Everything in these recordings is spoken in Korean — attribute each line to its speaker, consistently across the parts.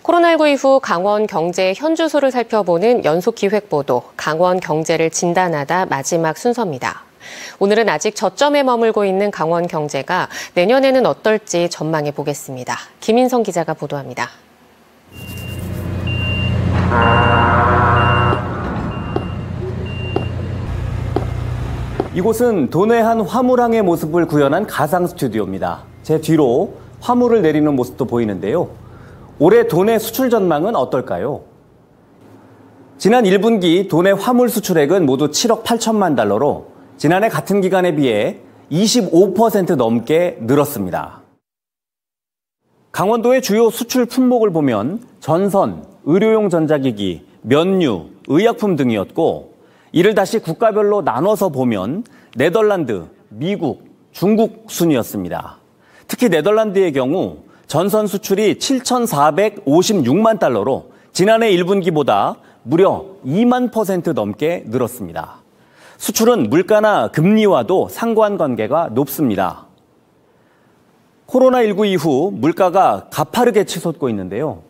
Speaker 1: 코로나19 이후 강원 경제 현주소를 살펴보는 연속기획보도 강원 경제를 진단하다 마지막 순서입니다. 오늘은 아직 저점에 머물고 있는 강원 경제가 내년에는 어떨지 전망해 보겠습니다. 김인성 기자가 보도합니다.
Speaker 2: 이곳은 도내한 화물항의 모습을 구현한 가상 스튜디오입니다. 제 뒤로 화물을 내리는 모습도 보이는데요. 올해 도내 수출 전망은 어떨까요? 지난 1분기 도내 화물 수출액은 모두 7억 8천만 달러로 지난해 같은 기간에 비해 25% 넘게 늘었습니다. 강원도의 주요 수출 품목을 보면 전선, 의료용 전자기기, 면류, 의약품 등이었고 이를 다시 국가별로 나눠서 보면 네덜란드, 미국, 중국 순이었습니다. 특히 네덜란드의 경우 전선 수출이 7,456만 달러로 지난해 1분기보다 무려 2만 % 넘게 늘었습니다. 수출은 물가나 금리와도 상관관계가 높습니다. 코로나19 이후 물가가 가파르게 치솟고 있는데요.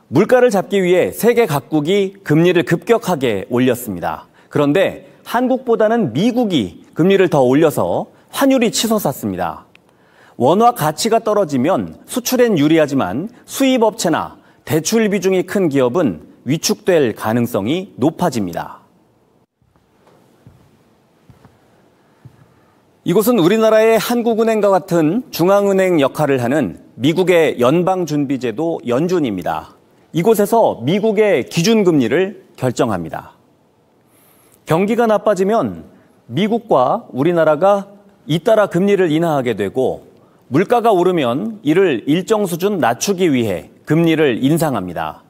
Speaker 2: 물가를 잡기 위해 세계 각국이 금리를 급격하게 올렸습니다. 그런데 한국보다는 미국이 금리를 더 올려서 환율이 치솟았습니다. 원화 가치가 떨어지면 수출엔 유리하지만 수입업체나 대출 비중이 큰 기업은 위축될 가능성이 높아집니다. 이곳은 우리나라의 한국은행과 같은 중앙은행 역할을 하는 미국의 연방준비제도 연준입니다. 이곳에서 미국의 기준금리를 결정합니다. 경기가 나빠지면 미국과 우리나라가 잇따라 금리를 인하하게 되고 물가가 오르면 이를 일정 수준 낮추기 위해 금리를 인상합니다.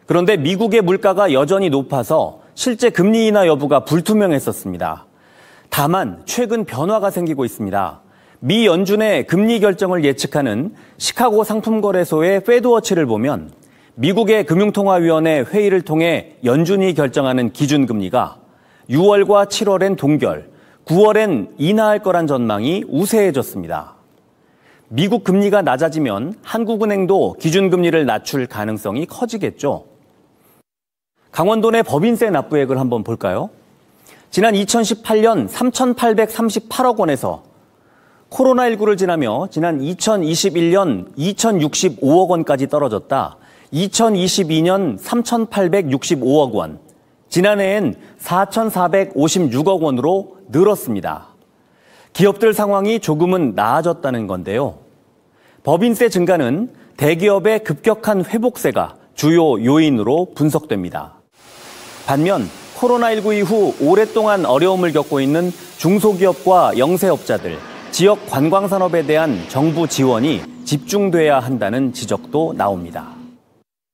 Speaker 2: 그런데 미국의 물가가 여전히 높아서 실제 금리 인하 여부가 불투명했었습니다. 다만 최근 변화가 생기고 있습니다. 미 연준의 금리 결정을 예측하는 시카고 상품거래소의 페드워치를 보면 미국의 금융통화위원회 회의를 통해 연준이 결정하는 기준금리가 6월과 7월엔 동결, 9월엔 인하할 거란 전망이 우세해졌습니다. 미국 금리가 낮아지면 한국은행도 기준금리를 낮출 가능성이 커지겠죠. 강원도 내 법인세 납부액을 한번 볼까요? 지난 2018년 3,838억 원에서 코로나19를 지나며 지난 2021년 2,065억 원까지 떨어졌다 2022년 3,865억 원, 지난해엔 4,456억 원으로 늘었습니다. 기업들 상황이 조금은 나아졌다는 건데요. 법인세 증가는 대기업의 급격한 회복세가 주요 요인으로 분석됩니다. 반면 코로나19 이후 오랫동안 어려움을 겪고 있는 중소기업과 영세업자들, 지역 관광산업에 대한 정부 지원이 집중돼야 한다는 지적도 나옵니다.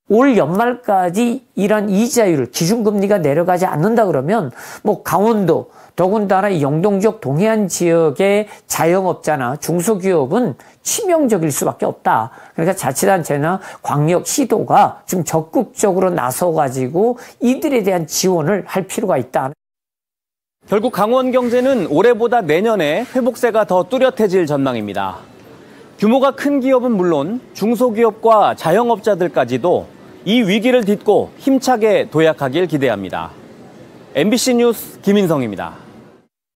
Speaker 3: 올 연말까지 이런 이자율, 기준금리가 내려가지 않는다 그러면 강원도, 더군다나 영동 지역, 동해안 지역의 자영업자나 중소기업은 치명적일 수밖에 없다. 그러니까 자치단체나 광역, 시도가 좀 적극적으로 나서가지고 이들에 대한 지원을 할 필요가 있다.
Speaker 2: 결국 강원 경제는 올해보다 내년에 회복세가 더 뚜렷해질 전망입니다. 규모가 큰 기업은 물론 중소기업과 자영업자들까지도 이 위기를 딛고 힘차게 도약하길 기대합니다. MBC 뉴스 김인성입니다.